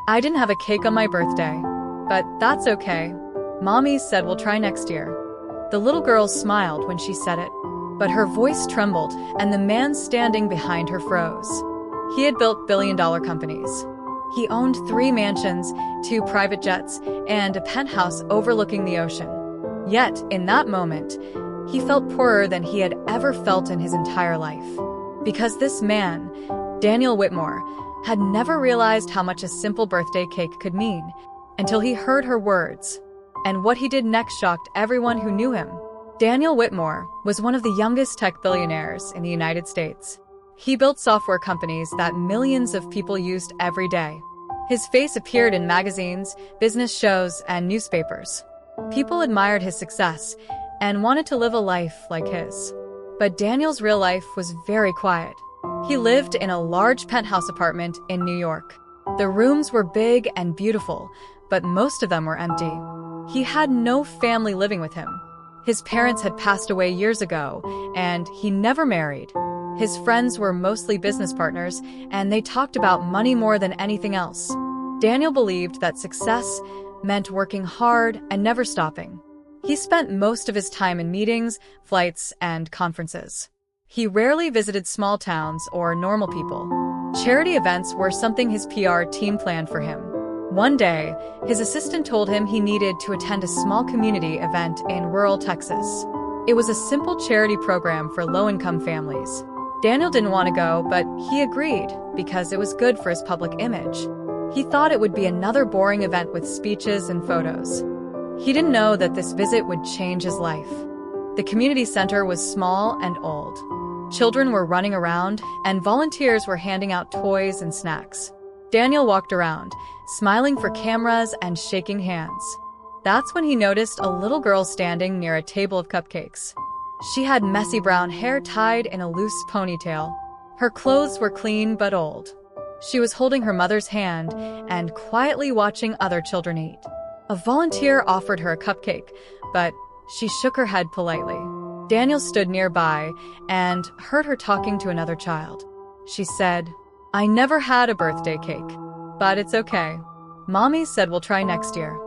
I didn't have a cake on my birthday, but that's okay. Mommy said we'll try next year. The little girl smiled when she said it, but her voice trembled and the man standing behind her froze. He had built billion-dollar companies. He owned 3 mansions, 2 private jets, and a penthouse overlooking the ocean. Yet, in that moment, he felt poorer than he had ever felt in his entire life. Because this man, Daniel Whitmore, had never realized how much a simple birthday cake could mean until he heard her words. And what he did next shocked everyone who knew him. Daniel Whitmore was one of the youngest tech billionaires in the United States. He built software companies that millions of people used every day. His face appeared in magazines, business shows, and newspapers. People admired his success and wanted to live a life like his. But Daniel's real life was very quiet. He lived in a large penthouse apartment in New York. The rooms were big and beautiful, but most of them were empty. He had no family living with him. His parents had passed away years ago, and he never married. His friends were mostly business partners, and they talked about money more than anything else. Daniel believed that success meant working hard and never stopping. He spent most of his time in meetings, flights, and conferences. He rarely visited small towns or normal people. Charity events were something his PR team planned for him. One day, his assistant told him he needed to attend a small community event in rural Texas. It was a simple charity program for low-income families. Daniel didn't want to go, but he agreed because it was good for his public image. He thought it would be another boring event with speeches and photos. He didn't know that this visit would change his life. The community center was small and old. Children were running around, and volunteers were handing out toys and snacks. Daniel walked around, smiling for cameras and shaking hands. That's when he noticed a little girl standing near a table of cupcakes. She had messy brown hair tied in a loose ponytail. Her clothes were clean but old. She was holding her mother's hand and quietly watching other children eat. A volunteer offered her a cupcake, but she shook her head politely. Daniel stood nearby and heard her talking to another child. She said, "I never had a birthday cake, but it's okay. Mommy said we'll try next year."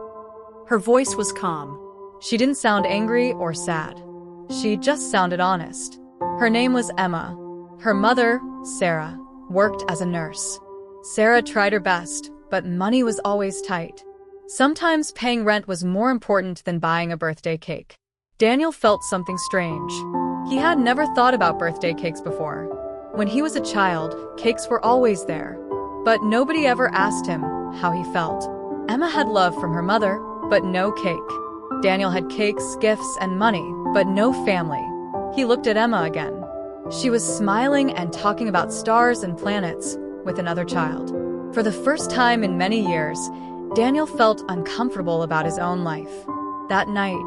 Her voice was calm. She didn't sound angry or sad. She just sounded honest. Her name was Emma. Her mother, Sarah, worked as a nurse. Sarah tried her best, but money was always tight. Sometimes paying rent was more important than buying a birthday cake. Daniel felt something strange. He had never thought about birthday cakes before. When he was a child, cakes were always there. But nobody ever asked him how he felt. Emma had love from her mother, but no cake. Daniel had cakes, gifts, and money, but no family. He looked at Emma again. She was smiling and talking about stars and planets with another child. For the first time in many years, Daniel felt uncomfortable about his own life. That night,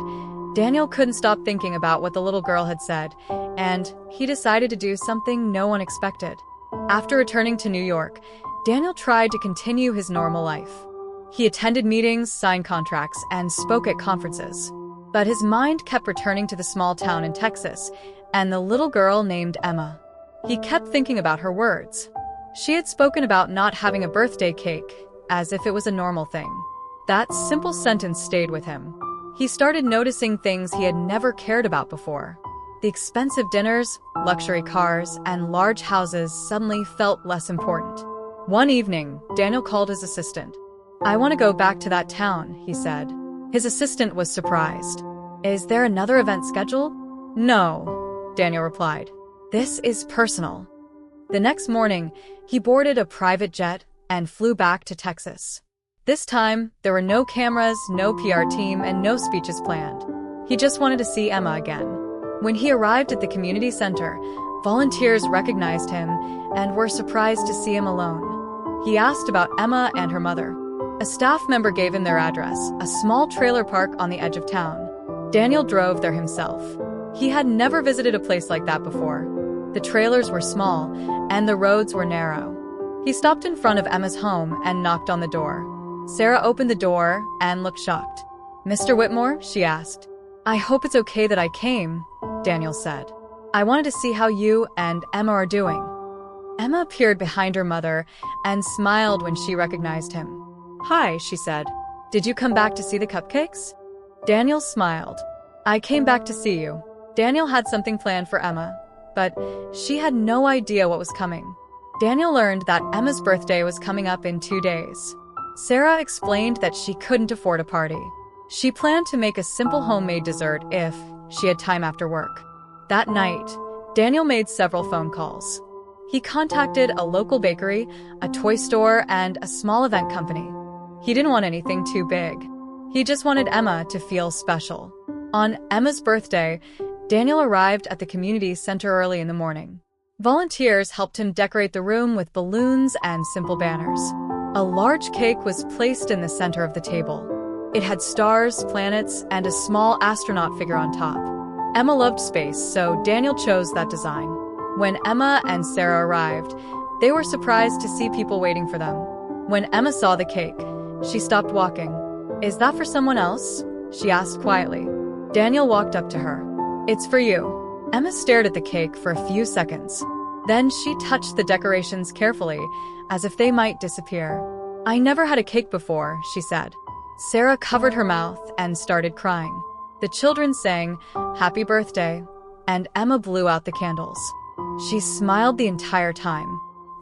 Daniel couldn't stop thinking about what the little girl had said, and he decided to do something no one expected. After returning to New York, Daniel tried to continue his normal life. He attended meetings, signed contracts, and spoke at conferences. But his mind kept returning to the small town in Texas and the little girl named Emma. He kept thinking about her words. She had spoken about not having a birthday cake, as if it was a normal thing. That simple sentence stayed with him. He started noticing things he had never cared about before. The expensive dinners, luxury cars, and large houses suddenly felt less important. One evening, Daniel called his assistant. "I want to go back to that town," he said. His assistant was surprised. "Is there another event scheduled?" "No," Daniel replied. "This is personal." The next morning, he boarded a private jet and flew back to Texas. This time, there were no cameras, no PR team, and no speeches planned. He just wanted to see Emma again. When he arrived at the community center, volunteers recognized him and were surprised to see him alone. He asked about Emma and her mother. A staff member gave him their address, a small trailer park on the edge of town. Daniel drove there himself. He had never visited a place like that before. The trailers were small, and the roads were narrow. He stopped in front of Emma's home and knocked on the door. Sarah opened the door and looked shocked. "Mr. Whitmore?" she asked. "I hope it's okay that I came," Daniel said. "I wanted to see how you and Emma are doing." Emma appeared behind her mother and smiled when she recognized him. Hi, she said. Did you come back to see the cupcakes? Daniel smiled. I came back to see you. Daniel had something planned for Emma, but she had no idea what was coming. Daniel learned that Emma's birthday was coming up in 2 days. Sarah explained that she couldn't afford a party. She planned to make a simple homemade dessert if she had time after work. That night, Daniel made several phone calls. He contacted a local bakery, a toy store, and a small event company. He didn't want anything too big. He just wanted Emma to feel special. On Emma's birthday, Daniel arrived at the community center early in the morning. Volunteers helped him decorate the room with balloons and simple banners. A large cake was placed in the center of the table. It had stars, planets, and a small astronaut figure on top. Emma loved space, so Daniel chose that design. When Emma and Sarah arrived, they were surprised to see people waiting for them. When Emma saw the cake, she stopped walking. Is that for someone else? She asked quietly. Daniel walked up to her. It's for you. Emma stared at the cake for a few seconds. Then she touched the decorations carefully, as if they might disappear. I never had a cake before, she said. Sarah covered her mouth and started crying. The children sang, Happy Birthday, and Emma blew out the candles. She smiled the entire time.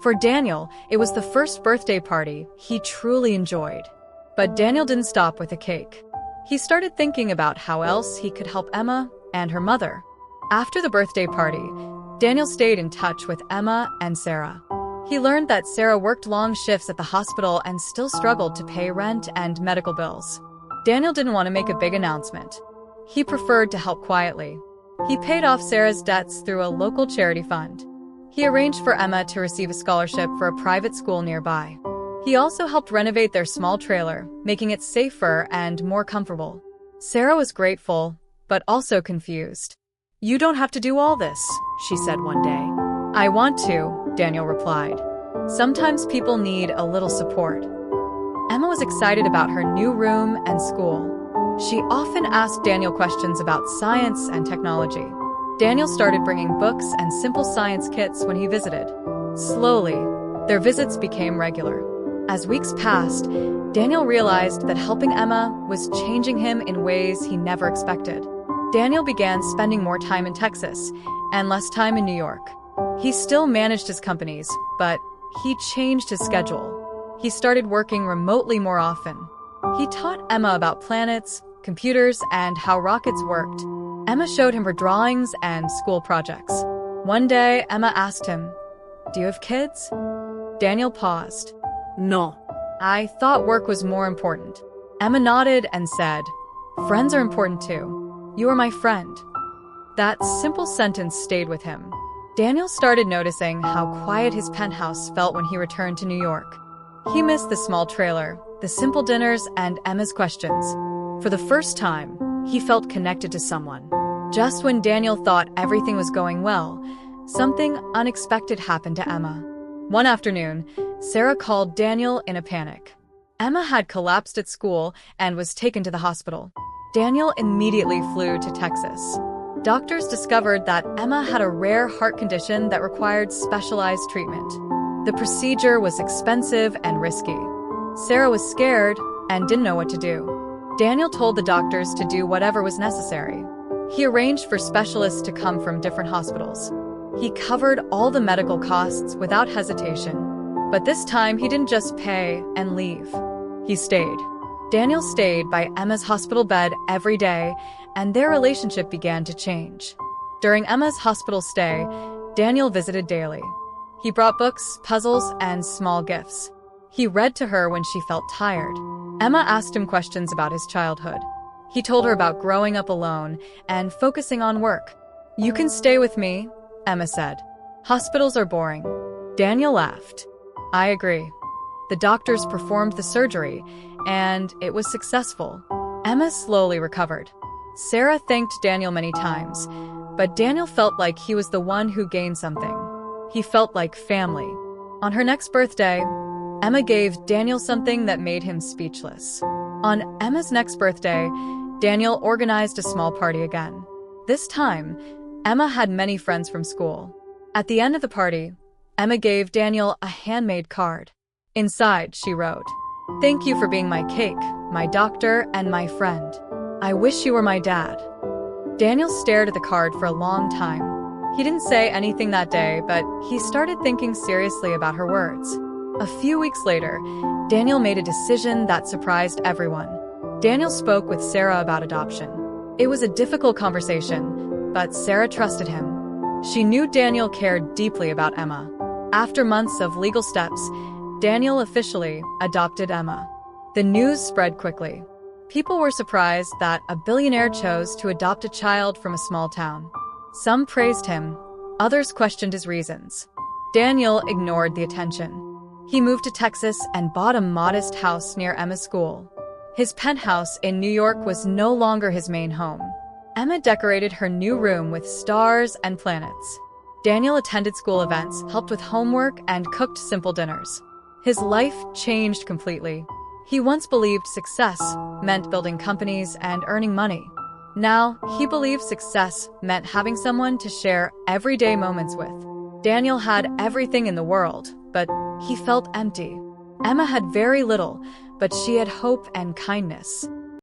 For Daniel, it was the first birthday party he truly enjoyed. But Daniel didn't stop with the cake. He started thinking about how else he could help Emma and her mother. After the birthday party, Daniel stayed in touch with Emma and Sarah. He learned that Sarah worked long shifts at the hospital and still struggled to pay rent and medical bills. Daniel didn't want to make a big announcement. He preferred to help quietly. He paid off Sarah's debts through a local charity fund. He arranged for Emma to receive a scholarship for a private school nearby. He also helped renovate their small trailer, making it safer and more comfortable. Sarah was grateful, but also confused. You don't have to do all this, she said one day. I want to, Daniel replied. Sometimes people need a little support. Emma was excited about her new room and school. She often asked Daniel questions about science and technology. Daniel started bringing books and simple science kits when he visited. Slowly, their visits became regular. As weeks passed, Daniel realized that helping Emma was changing him in ways he never expected. Daniel began spending more time in Texas and less time in New York. He still managed his companies, but he changed his schedule. He started working remotely more often. He taught Emma about planets, computers, and how rockets worked. Emma showed him her drawings and school projects. One day, Emma asked him, Do you have kids? Daniel paused. No. I thought work was more important. Emma nodded and said, Friends are important too. You are my friend. That simple sentence stayed with him. Daniel started noticing how quiet his penthouse felt when he returned to New York. He missed the small trailer, the simple dinners, and Emma's questions. For the first time, he felt connected to someone. Just when Daniel thought everything was going well, something unexpected happened to Emma. One afternoon, Sarah called Daniel in a panic. Emma had collapsed at school and was taken to the hospital. Daniel immediately flew to Texas. Doctors discovered that Emma had a rare heart condition that required specialized treatment. The procedure was expensive and risky. Sarah was scared and didn't know what to do. Daniel told the doctors to do whatever was necessary. He arranged for specialists to come from different hospitals. He covered all the medical costs without hesitation. But this time, he didn't just pay and leave. He stayed. Daniel stayed by Emma's hospital bed every day, and their relationship began to change. During Emma's hospital stay, Daniel visited daily. He brought books, puzzles, and small gifts. He read to her when she felt tired. Emma asked him questions about his childhood. He told her about growing up alone and focusing on work. You can stay with me, Emma said. Hospitals are boring. Daniel laughed. I agree. The doctors performed the surgery, and it was successful. Emma slowly recovered. Sarah thanked Daniel many times, but Daniel felt like he was the one who gained something. He felt like family. On her next birthday, Emma gave Daniel something that made him speechless. On Emma's next birthday, Daniel organized a small party again. This time, Emma had many friends from school. At the end of the party, Emma gave Daniel a handmade card. Inside, she wrote, Thank you for being my cake, my doctor, and my friend. I wish you were my dad. Daniel stared at the card for a long time. He didn't say anything that day, but he started thinking seriously about her words. A few weeks later, Daniel made a decision that surprised everyone. Daniel spoke with Sarah about adoption. It was a difficult conversation, but Sarah trusted him. She knew Daniel cared deeply about Emma. After months of legal steps, Daniel officially adopted Emma. The news spread quickly. People were surprised that a billionaire chose to adopt a child from a small town. Some praised him, others questioned his reasons. Daniel ignored the attention. He moved to Texas and bought a modest house near Emma's school. His penthouse in New York was no longer his main home. Emma decorated her new room with stars and planets. Daniel attended school events, helped with homework, and cooked simple dinners. His life changed completely. He once believed success meant building companies and earning money. Now, he believed success meant having someone to share everyday moments with. Daniel had everything in the world, but he felt empty. Emma had very little, but she had hope and kindness.